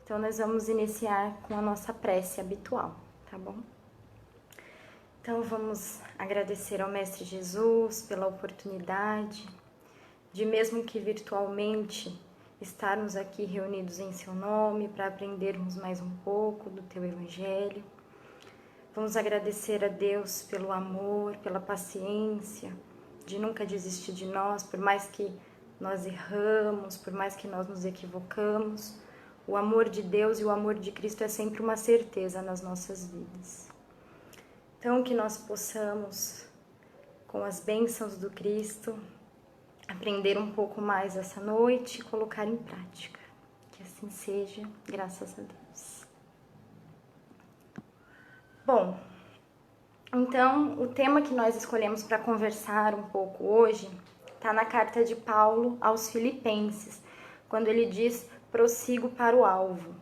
Então, nós vamos iniciar com a nossa prece habitual, tá bom? Então, vamos agradecer ao Mestre Jesus pela oportunidade de, mesmo que virtualmente, estarmos aqui reunidos em seu nome para aprendermos mais um pouco do teu Evangelho. Vamos agradecer a Deus pelo amor, pela paciência, de nunca desistir de nós, por mais que nós erramos, por mais que nós nos equivocamos. O amor de Deus e o amor de Cristo é sempre uma certeza nas nossas vidas. Então, que nós possamos, com as bênçãos do Cristo, aprender um pouco mais essa noite e colocar em prática. Que assim seja, graças a Deus. Bom, então o tema que nós escolhemos para conversar um pouco hoje está na carta de Paulo aos Filipenses, quando ele diz: prossigo para o alvo.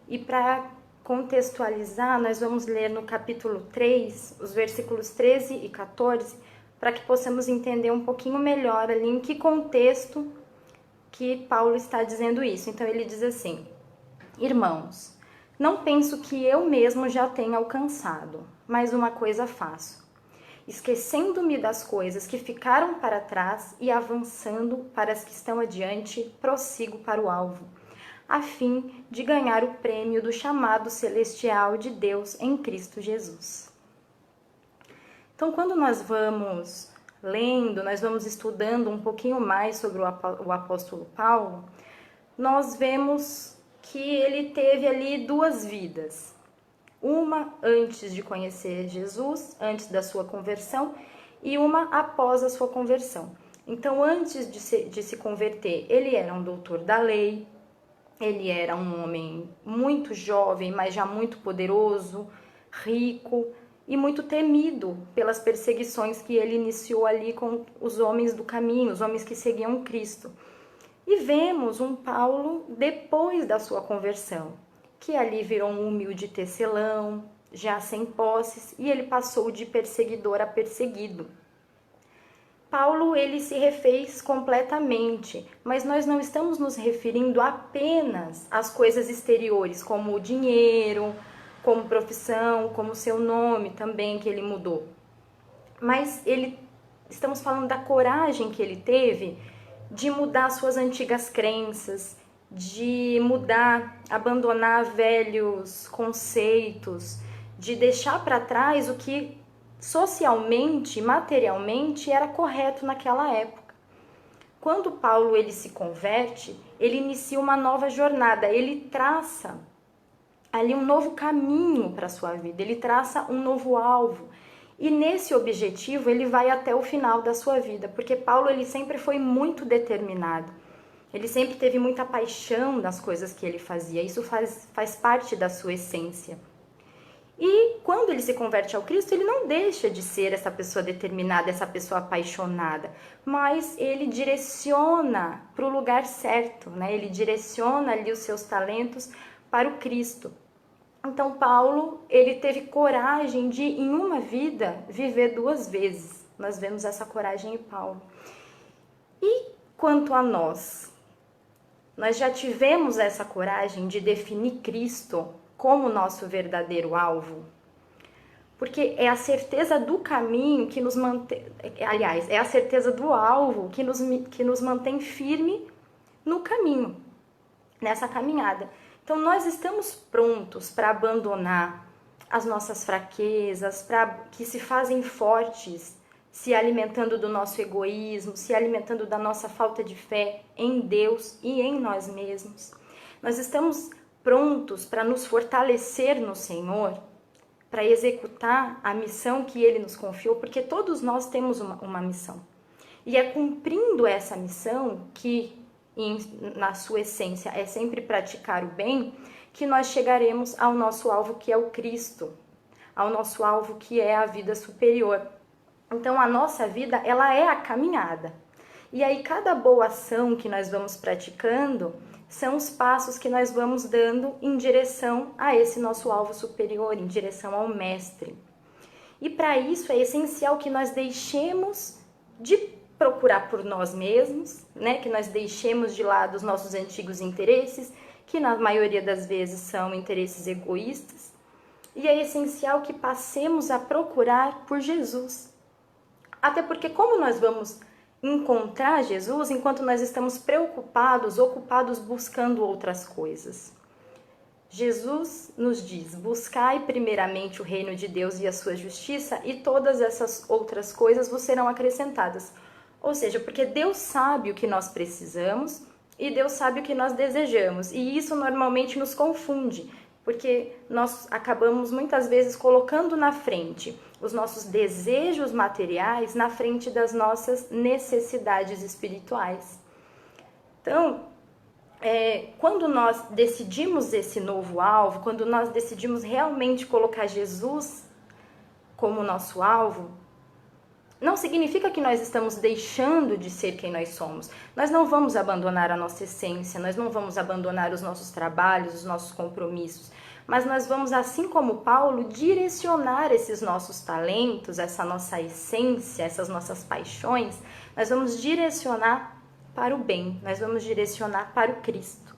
E para contextualizar, nós vamos ler no capítulo 3, os versículos 13 e 14, para que possamos entender um pouquinho melhor ali em que contexto que Paulo está dizendo isso. Então ele diz assim: irmãos, não penso que eu mesmo já tenha alcançado, mas uma coisa faço, esquecendo-me das coisas que ficaram para trás e avançando para as que estão adiante, prossigo para o alvo, a fim de ganhar o prêmio do chamado celestial de Deus em Cristo Jesus. Então, quando nós vamos lendo, nós vamos estudando um pouquinho mais sobre o apóstolo Paulo, nós vemos que ele teve ali duas vidas. Uma antes de conhecer Jesus, antes da sua conversão, e uma após a sua conversão. Então, antes de se converter, ele era um doutor da lei, ele era um homem muito jovem, mas já muito poderoso, rico e muito temido pelas perseguições que ele iniciou ali com os homens do caminho, os homens que seguiam Cristo. E vemos um Paulo depois da sua conversão, que ali virou um humilde tecelão, já sem posses, e ele passou de perseguidor a perseguido. Paulo, ele se refez completamente, mas nós não estamos nos referindo apenas às coisas exteriores, como o dinheiro, como profissão, como seu nome também que ele mudou. Mas estamos falando da coragem que ele teve de mudar suas antigas crenças, de mudar, abandonar velhos conceitos, de deixar para trás o que socialmente, materialmente era correto naquela época. Quando Paulo ele se converte, ele inicia uma nova jornada, ele traça ali um novo caminho para a sua vida, ele traça um novo alvo. E nesse objetivo ele vai até o final da sua vida, porque Paulo ele sempre foi muito determinado. Ele sempre teve muita paixão nas coisas que ele fazia, isso faz parte da sua essência. E quando ele se converte ao Cristo, ele não deixa de ser essa pessoa determinada, essa pessoa apaixonada, mas ele direciona para o lugar certo, né? Ele direciona ali os seus talentos para o Cristo. Então Paulo, ele teve coragem de, em uma vida, viver duas vezes. Nós vemos essa coragem em Paulo. E quanto a nós já tivemos essa coragem de definir Cristo como nosso verdadeiro alvo? Porque é a certeza do caminho que nos mantém, aliás, é a certeza do alvo que nos mantém firme no caminho, nessa caminhada. Então nós estamos prontos para abandonar as nossas fraquezas, que se fazem fortes, se alimentando do nosso egoísmo, se alimentando da nossa falta de fé em Deus e em nós mesmos. Nós estamos prontos para nos fortalecer no Senhor, para executar a missão que Ele nos confiou, porque todos nós temos uma missão. E é cumprindo essa missão, que na sua essência é sempre praticar o bem, que nós chegaremos ao nosso alvo, que é o Cristo, ao nosso alvo, que é a vida superior. Então a nossa vida, ela é a caminhada. E aí cada boa ação que nós vamos praticando são os passos que nós vamos dando em direção a esse nosso alvo superior, em direção ao Mestre. E para isso é essencial que nós deixemos de procurar por nós mesmos, né? Que nós deixemos de lado os nossos antigos interesses, que na maioria das vezes são interesses egoístas, e é essencial que passemos a procurar por Jesus. Até porque como nós vamos encontrar Jesus enquanto nós estamos preocupados, ocupados buscando outras coisas? Jesus nos diz: buscai primeiramente o reino de Deus e a sua justiça, e todas essas outras coisas vos serão acrescentadas. Ou seja, porque Deus sabe o que nós precisamos e Deus sabe o que nós desejamos. E isso normalmente nos confunde, porque nós acabamos muitas vezes colocando na frente os nossos desejos materiais na frente das nossas necessidades espirituais. Então, quando nós decidimos esse novo alvo, quando nós decidimos realmente colocar Jesus como nosso alvo, não significa que nós estamos deixando de ser quem nós somos. Nós não vamos abandonar a nossa essência, nós não vamos abandonar os nossos trabalhos, os nossos compromissos, mas nós vamos, assim como Paulo, direcionar esses nossos talentos, essa nossa essência, essas nossas paixões, nós vamos direcionar para o bem, nós vamos direcionar para o Cristo.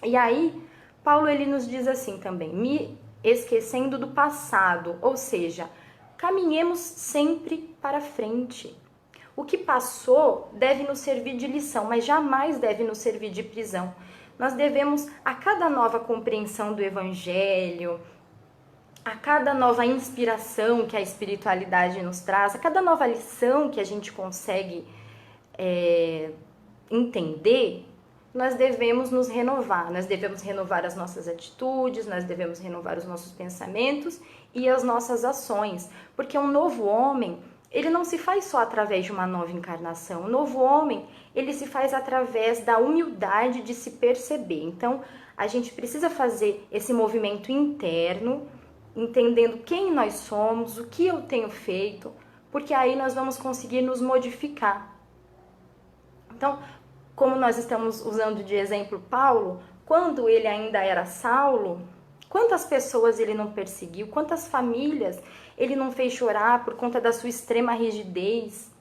E aí, Paulo ele nos diz assim também: me esquecendo do passado, ou seja, caminhemos sempre para frente. O que passou deve nos servir de lição, mas jamais deve nos servir de prisão. Nós devemos, a cada nova compreensão do Evangelho, a cada nova inspiração que a espiritualidade nos traz, a cada nova lição que a gente consegue entender, nós devemos nos renovar, nós devemos renovar as nossas atitudes, nós devemos renovar os nossos pensamentos e as nossas ações, porque um novo homem, ele não se faz só através de uma nova encarnação. O novo homem, ele se faz através da humildade de se perceber. Então, a gente precisa fazer esse movimento interno, entendendo quem nós somos, o que eu tenho feito, porque aí nós vamos conseguir nos modificar. Então, como nós estamos usando de exemplo Paulo, quando ele ainda era Saulo, quantas pessoas ele não perseguiu, quantas famílias ele não fez chorar por conta da sua extrema rigidez?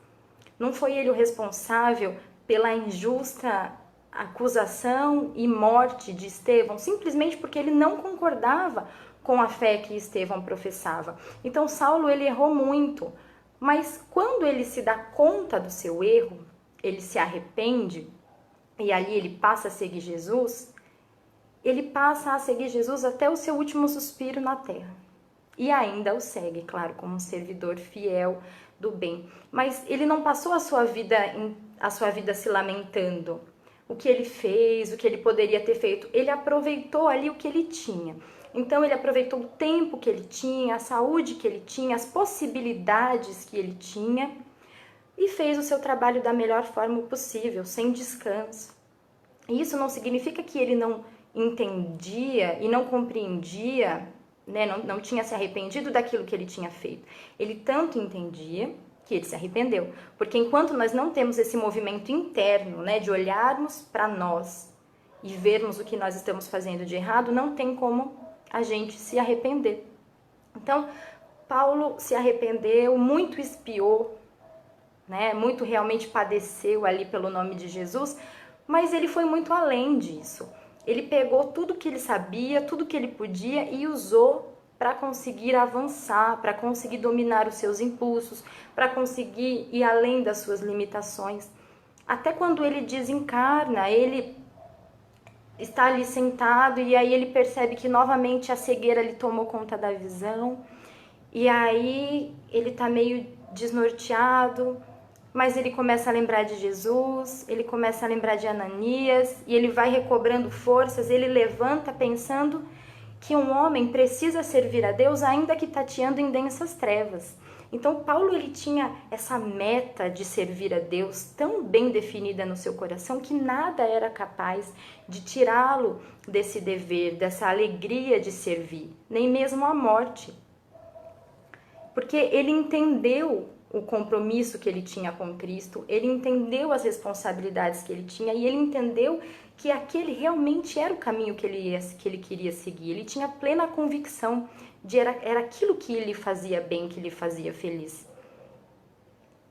Não foi ele o responsável pela injusta acusação e morte de Estevão, simplesmente porque ele não concordava com a fé que Estevão professava. Então Saulo ele errou muito, mas quando ele se dá conta do seu erro, ele se arrepende e ali ele passa a seguir Jesus, ele passa a seguir Jesus até o seu último suspiro na terra. E ainda o segue, claro, como um servidor fiel do bem. Mas ele não passou a sua vida se lamentando. O que ele fez, o que ele poderia ter feito. Ele aproveitou ali o que ele tinha. Então ele aproveitou o tempo que ele tinha, a saúde que ele tinha, as possibilidades que ele tinha e fez o seu trabalho da melhor forma possível, sem descanso. E isso não significa que ele não entendia e não compreendia, né? Não tinha se arrependido daquilo que ele tinha feito. Ele tanto entendia que ele se arrependeu. Porque enquanto nós não temos esse movimento interno, né, de olharmos para nós e vermos o que nós estamos fazendo de errado, não tem como a gente se arrepender. Então, Paulo se arrependeu, muito espiou, né, muito realmente padeceu ali pelo nome de Jesus, mas ele foi muito além disso. Ele pegou tudo que ele sabia, tudo que ele podia e usou para conseguir avançar, para conseguir dominar os seus impulsos, para conseguir ir além das suas limitações. Até quando ele desencarna, ele está ali sentado e aí ele percebe que novamente a cegueira lhe tomou conta da visão. E aí ele está meio desnorteado, mas ele começa a lembrar de Jesus, ele começa a lembrar de Ananias, e ele vai recobrando forças, ele levanta pensando que um homem precisa servir a Deus ainda que tateando em densas trevas. Então Paulo ele tinha essa meta de servir a Deus tão bem definida no seu coração que nada era capaz de tirá-lo desse dever, dessa alegria de servir, nem mesmo a morte. Porque ele entendeu o compromisso que ele tinha com Cristo, ele entendeu as responsabilidades que ele tinha e ele entendeu que aquele realmente era o caminho que ele queria seguir. Ele tinha plena convicção de era aquilo que lhe fazia bem, que lhe fazia feliz.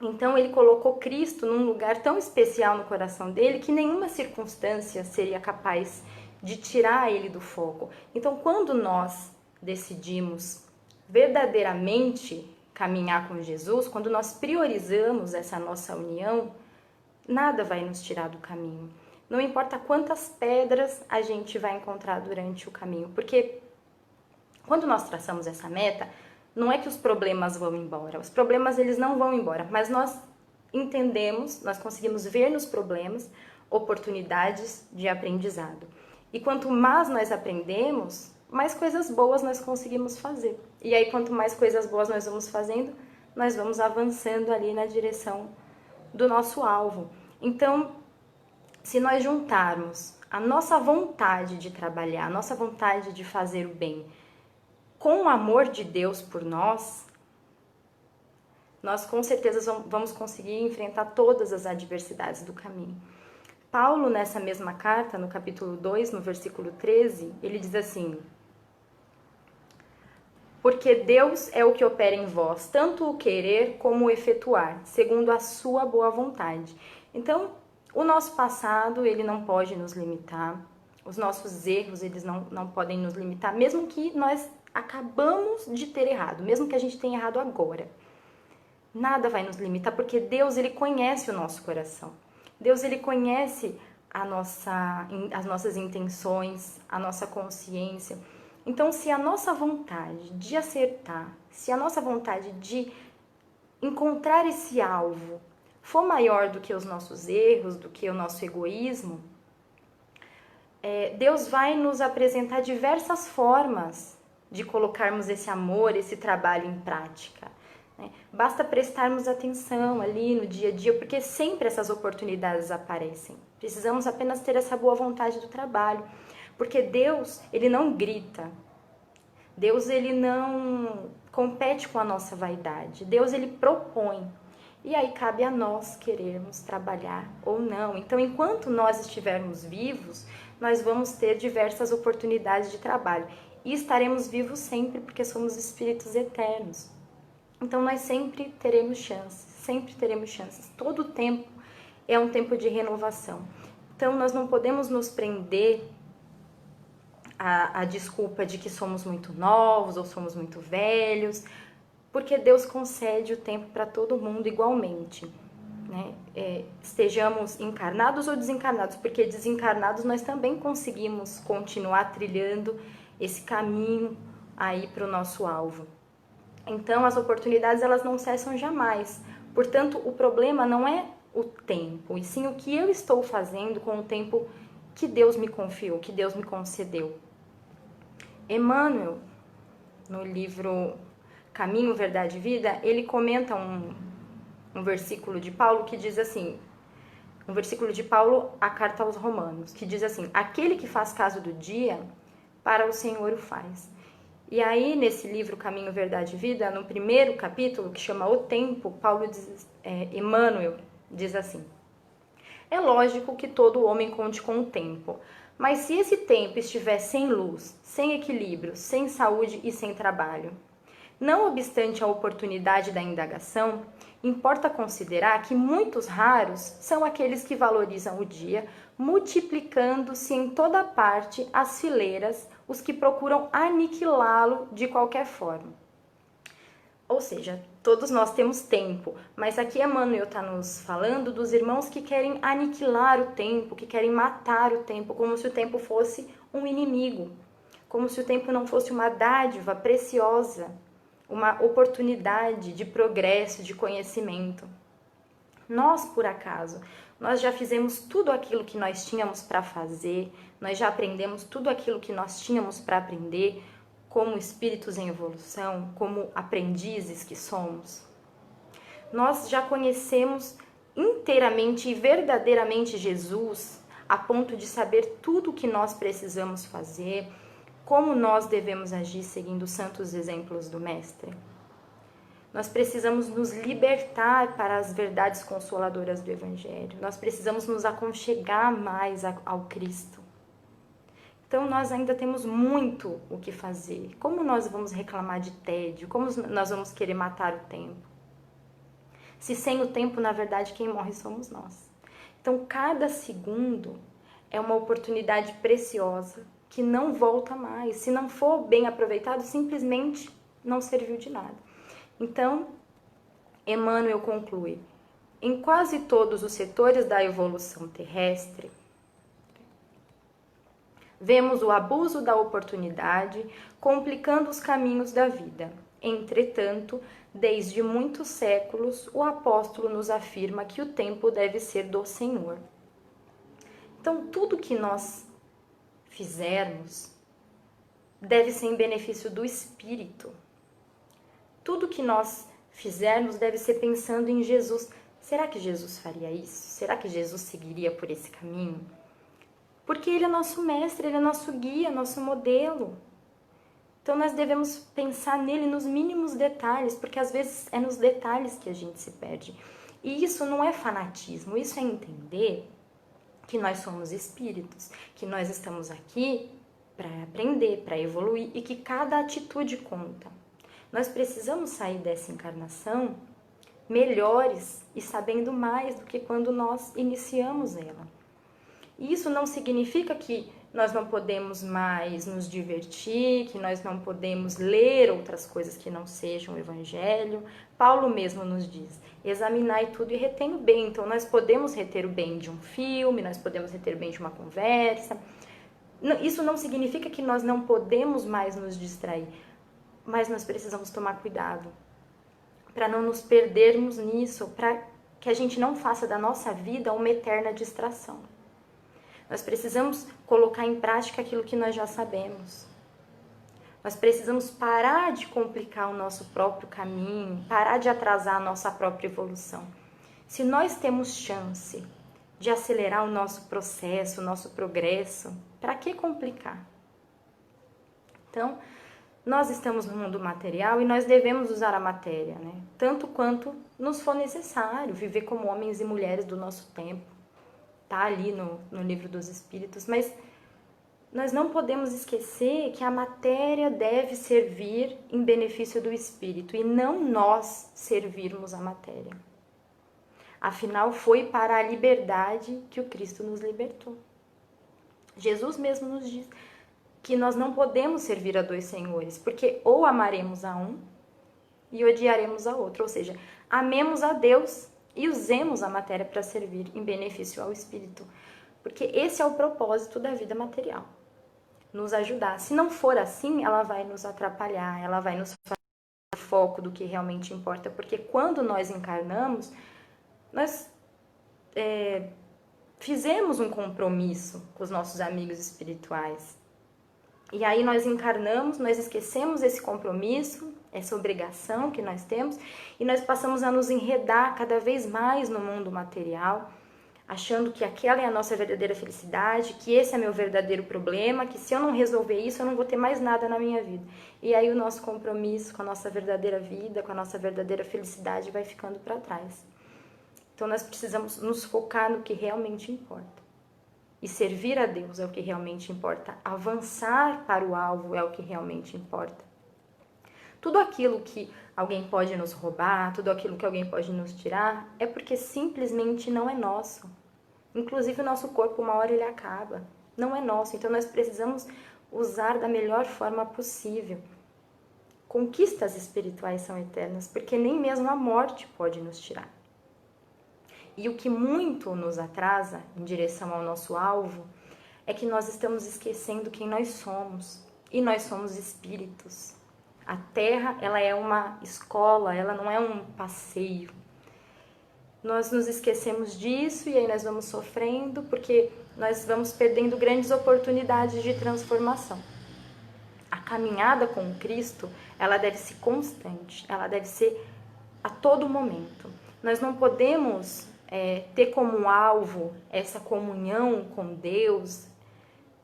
Então ele colocou Cristo num lugar tão especial no coração dele que nenhuma circunstância seria capaz de tirar ele do foco. Então, quando nós decidimos verdadeiramente caminhar com Jesus, quando nós priorizamos essa nossa união, nada vai nos tirar do caminho. Não importa quantas pedras a gente vai encontrar durante o caminho, porque quando nós traçamos essa meta, não é que os problemas vão embora. Os problemas, eles não vão embora, mas nós entendemos, nós conseguimos ver nos problemas oportunidades de aprendizado. E quanto mais nós aprendemos, mais coisas boas nós conseguimos fazer. E aí, quanto mais coisas boas nós vamos fazendo, nós vamos avançando ali na direção do nosso alvo. Então, se nós juntarmos a nossa vontade de trabalhar, a nossa vontade de fazer o bem, com o amor de Deus por nós com certeza vamos conseguir enfrentar todas as adversidades do caminho. Paulo, nessa mesma carta, no capítulo 2, no versículo 13, ele diz assim: porque Deus é o que opera em vós, tanto o querer como o efetuar, segundo a sua boa vontade. Então, o nosso passado, ele não pode nos limitar, os nossos erros, eles não podem nos limitar, mesmo que nós acabamos de ter errado, mesmo que a gente tenha errado agora. Nada vai nos limitar, porque Deus, ele conhece o nosso coração. Deus, ele conhece as nossas intenções, a nossa consciência. Então, se a nossa vontade de acertar, se a nossa vontade de encontrar esse alvo for maior do que os nossos erros, do que o nosso egoísmo, Deus vai nos apresentar diversas formas de colocarmos esse amor, esse trabalho em prática. Basta prestarmos atenção ali no dia a dia, porque sempre essas oportunidades aparecem. Precisamos apenas ter essa boa vontade do trabalho, porque Deus, ele não grita. Deus, ele não compete com a nossa vaidade. Deus, ele propõe. E aí cabe a nós querermos trabalhar ou não. Então, enquanto nós estivermos vivos, nós vamos ter diversas oportunidades de trabalho. E estaremos vivos sempre, porque somos espíritos eternos. Então, nós sempre teremos chances. Todo tempo é um tempo de renovação. Então, nós não podemos nos prender à desculpa de que somos muito novos ou somos muito velhos, porque Deus concede o tempo para todo mundo igualmente. Né? Estejamos encarnados ou desencarnados, porque desencarnados nós também conseguimos continuar trilhando esse caminho aí para o nosso alvo. Então, as oportunidades, elas não cessam jamais. Portanto, o problema não é o tempo, e sim o que eu estou fazendo com o tempo que Deus me confiou, que Deus me concedeu. Emmanuel, no livro Caminho, Verdade e Vida, ele comenta um versículo de Paulo que diz assim, um versículo de Paulo, a carta aos Romanos, que diz assim: aquele que faz caso do dia, para o Senhor o faz. E aí, nesse livro Caminho, Verdade e Vida, no primeiro capítulo, que chama O Tempo, Emmanuel diz assim: é lógico que todo homem conte com o tempo, mas se esse tempo estiver sem luz, sem equilíbrio, sem saúde e sem trabalho, não obstante a oportunidade da indagação, importa considerar que muitos raros são aqueles que valorizam o dia, multiplicando-se em toda parte as fileiras, os que procuram aniquilá-lo de qualquer forma. Ou seja, todos nós temos tempo, mas aqui Emmanuel está nos falando dos irmãos que querem aniquilar o tempo, que querem matar o tempo, como se o tempo fosse um inimigo, como se o tempo não fosse uma dádiva preciosa, uma oportunidade de progresso, de conhecimento. Nós, por acaso, nós já fizemos tudo aquilo que nós tínhamos para fazer, nós já aprendemos tudo aquilo que nós tínhamos para aprender, como espíritos em evolução, como aprendizes que somos. Nós já conhecemos inteiramente e verdadeiramente Jesus, a ponto de saber tudo o que nós precisamos fazer, como nós devemos agir seguindo os santos exemplos do Mestre. Nós precisamos nos libertar para as verdades consoladoras do Evangelho. Nós precisamos nos aconchegar mais ao Cristo. Então, nós ainda temos muito o que fazer. Como nós vamos reclamar de tédio? Como nós vamos querer matar o tempo? Se sem o tempo, na verdade, quem morre somos nós. Então, cada segundo é uma oportunidade preciosa que não volta mais. Se não for bem aproveitado, simplesmente não serviu de nada. Então, Emmanuel conclui: em quase todos os setores da evolução terrestre, vemos o abuso da oportunidade complicando os caminhos da vida. Entretanto, desde muitos séculos, o apóstolo nos afirma que o tempo deve ser do Senhor. Então, tudo que nós fizermos deve ser em benefício do Espírito. Tudo que nós fizermos deve ser pensando em Jesus. Será que Jesus faria isso? Será que Jesus seguiria por esse caminho? Porque Ele é nosso mestre, Ele é nosso guia, nosso modelo. Então nós devemos pensar nele nos mínimos detalhes, porque às vezes é nos detalhes que a gente se perde. E isso não é fanatismo, isso é entender que nós somos espíritos, que nós estamos aqui para aprender, para evoluir e que cada atitude conta. Nós precisamos sair dessa encarnação melhores e sabendo mais do que quando nós iniciamos ela. E isso não significa que nós não podemos mais nos divertir, que nós não podemos ler outras coisas que não sejam o Evangelho. Paulo mesmo nos diz: examinai tudo e retém o bem. Então nós podemos reter o bem de um filme, nós podemos reter o bem de uma conversa. Isso não significa que nós não podemos mais nos distrair, mas nós precisamos tomar cuidado para não nos perdermos nisso, para que a gente não faça da nossa vida uma eterna distração. Nós precisamos colocar em prática aquilo que nós já sabemos. Nós precisamos parar de complicar o nosso próprio caminho, parar de atrasar a nossa própria evolução. Se nós temos chance de acelerar o nosso processo, o nosso progresso, para que complicar? Então, nós estamos no mundo material e nós devemos usar a matéria, né? Tanto quanto nos for necessário, viver como homens e mulheres do nosso tempo. Tá ali no Livro dos Espíritos, mas nós não podemos esquecer que a matéria deve servir em benefício do espírito e não nós servirmos a matéria. Afinal, foi para a liberdade que o Cristo nos libertou. Jesus mesmo nos diz que nós não podemos servir a dois senhores, porque ou amaremos a um e odiaremos a outro, ou seja, amemos a Deus e usemos a matéria para servir em benefício ao espírito, porque esse é o propósito da vida material, nos ajudar. Se não for assim, ela vai nos atrapalhar, ela vai nos fazer foco do que realmente importa, porque quando nós encarnamos, nós fizemos um compromisso com os nossos amigos espirituais. E aí nós encarnamos, nós esquecemos esse compromisso, essa obrigação que nós temos, e nós passamos a nos enredar cada vez mais no mundo material, achando que aquela é a nossa verdadeira felicidade, que esse é meu verdadeiro problema, que se eu não resolver isso, eu não vou ter mais nada na minha vida. E aí o nosso compromisso com a nossa verdadeira vida, com a nossa verdadeira felicidade vai ficando para trás. Então nós precisamos nos focar no que realmente importa. E servir a Deus é o que realmente importa. Avançar para o alvo é o que realmente importa. Tudo aquilo que alguém pode nos roubar, tudo aquilo que alguém pode nos tirar, é porque simplesmente não é nosso. Inclusive o nosso corpo, uma hora ele acaba. Não é nosso. Então nós precisamos usar da melhor forma possível. Conquistas espirituais são eternas, porque nem mesmo a morte pode nos tirar. E o que muito nos atrasa em direção ao nosso alvo é que nós estamos esquecendo quem nós somos. E nós somos espíritos. A Terra, ela é uma escola, ela não é um passeio. Nós nos esquecemos disso e aí nós vamos sofrendo porque nós vamos perdendo grandes oportunidades de transformação. A caminhada com Cristo, ela deve ser constante, ela deve ser a todo momento. Nós não podemos ter como alvo essa comunhão com Deus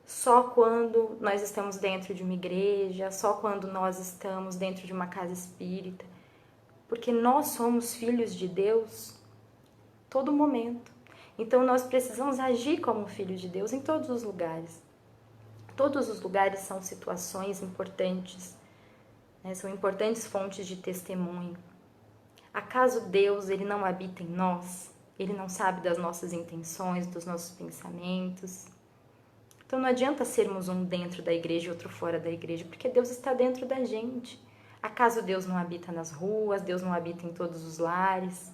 só quando nós estamos dentro de uma igreja, só quando nós estamos dentro de uma casa espírita, porque nós somos filhos de Deus todo momento. Então nós precisamos agir como filhos de Deus em todos os lugares. Todos os lugares são situações importantes, né? São importantes fontes de testemunho. Acaso Deus ele não habita em nós? Ele não sabe das nossas intenções, dos nossos pensamentos? Então não adianta sermos um dentro da igreja e outro fora da igreja, porque Deus está dentro da gente. Acaso Deus não habita nas ruas? Deus não habita em todos os lares?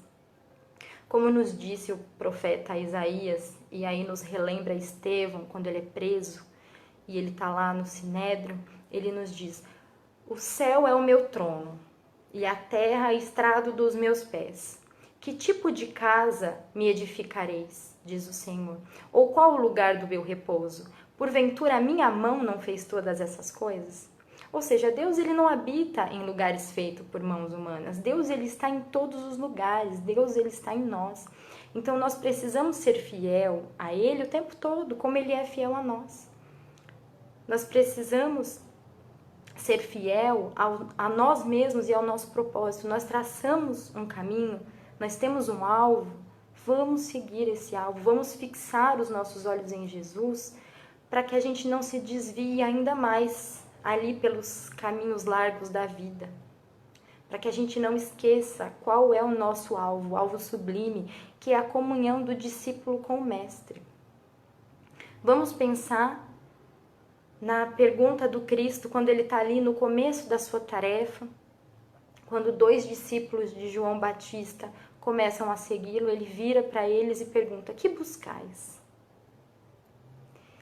Como nos disse o profeta Isaías, e aí nos relembra Estevão, quando ele é preso, e ele está lá no Sinédrio, ele nos diz: o céu é o meu trono, e a terra é estrado dos meus pés. Que tipo de casa me edificareis, diz o Senhor? Ou qual o lugar do meu repouso? Porventura a minha mão não fez todas essas coisas? Ou seja, Deus ele não habita em lugares feitos por mãos humanas. Deus ele está em todos os lugares. Deus ele está em nós. Então nós precisamos ser fiel a Ele o tempo todo, como Ele é fiel a nós. Nós precisamos ser fiel a nós mesmos e ao nosso propósito. Nós traçamos um caminho, nós temos um alvo, vamos seguir esse alvo, vamos fixar os nossos olhos em Jesus, para que a gente não se desvie ainda mais ali pelos caminhos largos da vida. Para que a gente não esqueça qual é o nosso alvo, o alvo sublime, que é a comunhão do discípulo com o Mestre. Vamos pensar na pergunta do Cristo, quando ele está ali no começo da sua tarefa, quando 2 discípulos de João Batista começam a segui-lo, ele vira para eles e pergunta: que buscais?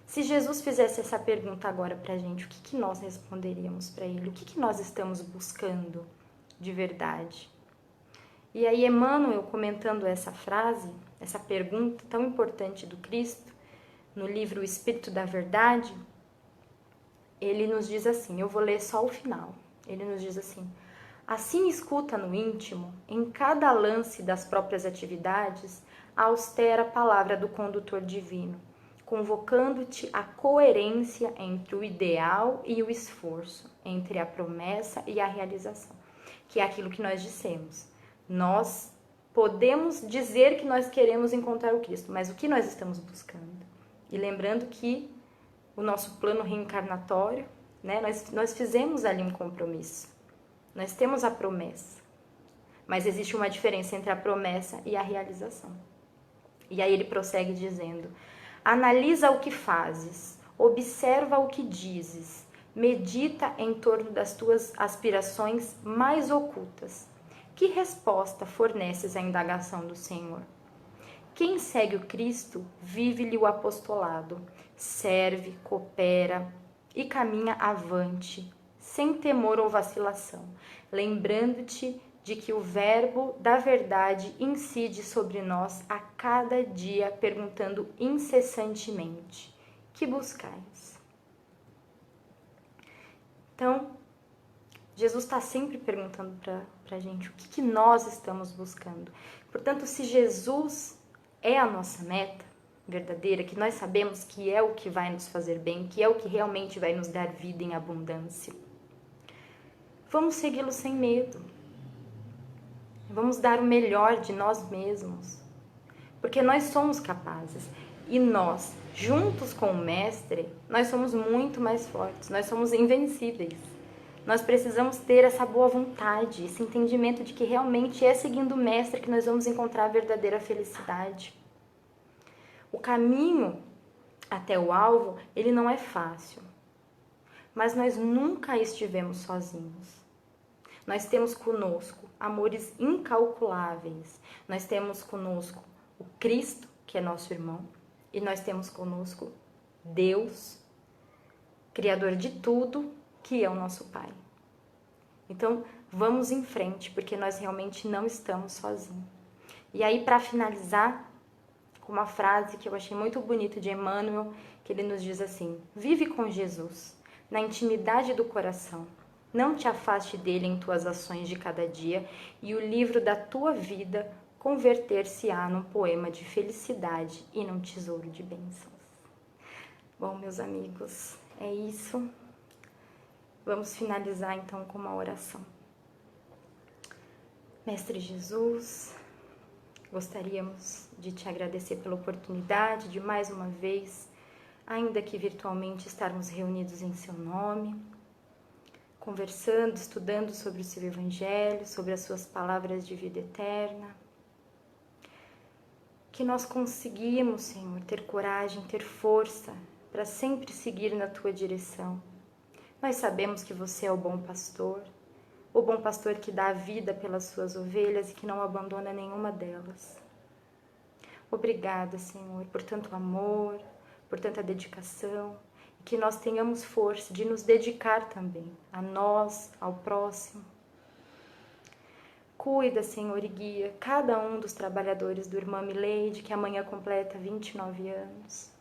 Se Jesus fizesse essa pergunta agora para a gente, o que nós responderíamos para ele? O que nós estamos buscando de verdade? E aí Emmanuel, comentando essa frase, essa pergunta tão importante do Cristo, no livro O Espírito da Verdade, ele nos diz assim, eu vou ler só o final, ele nos diz assim: assim escuta no íntimo, em cada lance das próprias atividades, a austera palavra do condutor divino, convocando-te à coerência entre o ideal e o esforço, entre a promessa e a realização, que é aquilo que nós dissemos. Nós podemos dizer que nós queremos encontrar o Cristo, mas o que nós estamos buscando? E lembrando que o nosso plano reencarnatório, né, nós fizemos ali um compromisso. Nós temos a promessa, mas existe uma diferença entre a promessa e a realização. E aí ele prossegue dizendo: analisa o que fazes, observa o que dizes, medita em torno das tuas aspirações mais ocultas. Que resposta forneces à indagação do Senhor? Quem segue o Cristo vive-lhe o apostolado, serve, coopera e caminha avante, sem temor ou vacilação, lembrando-te de que o verbo da verdade incide sobre nós a cada dia, perguntando incessantemente: que buscais? Então, Jesus está sempre perguntando para a gente o que nós estamos buscando. Portanto, se Jesus é a nossa meta verdadeira, que nós sabemos que é o que vai nos fazer bem, que é o que realmente vai nos dar vida em abundância, vamos segui-lo sem medo. Vamos dar o melhor de nós mesmos, porque nós somos capazes. E nós, juntos com o Mestre, nós somos muito mais fortes, nós somos invencíveis. Nós precisamos ter essa boa vontade, esse entendimento de que realmente é seguindo o Mestre que nós vamos encontrar a verdadeira felicidade. O caminho até o alvo, ele não é fácil, mas nós nunca estivemos sozinhos. Nós temos conosco amores incalculáveis. Nós temos conosco o Cristo, que é nosso irmão, e nós temos conosco Deus, Criador de tudo, que é o nosso Pai. Então, vamos em frente, porque nós realmente não estamos sozinhos. E aí, para finalizar, com uma frase que eu achei muito bonita de Emmanuel, que ele nos diz assim: vive com Jesus, na intimidade do coração. Não te afaste dele em tuas ações de cada dia, e o livro da tua vida converter-se-á num poema de felicidade e num tesouro de bênçãos. Bom, meus amigos, é isso. Vamos finalizar então com uma oração. Mestre Jesus, gostaríamos de te agradecer pela oportunidade de mais uma vez, ainda que virtualmente, estarmos reunidos em seu nome, conversando, estudando sobre o seu Evangelho, sobre as suas palavras de vida eterna. Que nós conseguimos, Senhor, ter coragem, ter força para sempre seguir na tua direção. Nós sabemos que você é o bom pastor que dá a vida pelas suas ovelhas e que não abandona nenhuma delas. Obrigada, Senhor, por tanto amor, por tanta dedicação, e que nós tenhamos força de nos dedicar também a nós, ao próximo. Cuida, Senhor, e guia cada um dos trabalhadores do Irmã Mileide, que amanhã completa 29 anos.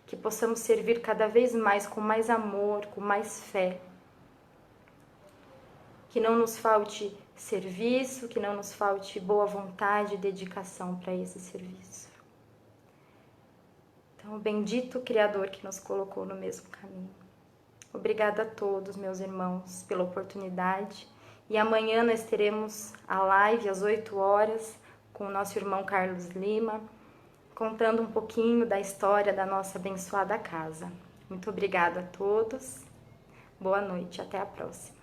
Que possamos servir cada vez mais com mais amor, com mais fé. Que não nos falte serviço, que não nos falte boa vontade e dedicação para esse serviço. Então, bendito Criador que nos colocou no mesmo caminho. Obrigada a todos, meus irmãos, pela oportunidade. E amanhã nós teremos a live às 8 horas com o nosso irmão Carlos Lima, contando um pouquinho da história da nossa abençoada casa. Muito obrigada a todos. Boa noite, até a próxima.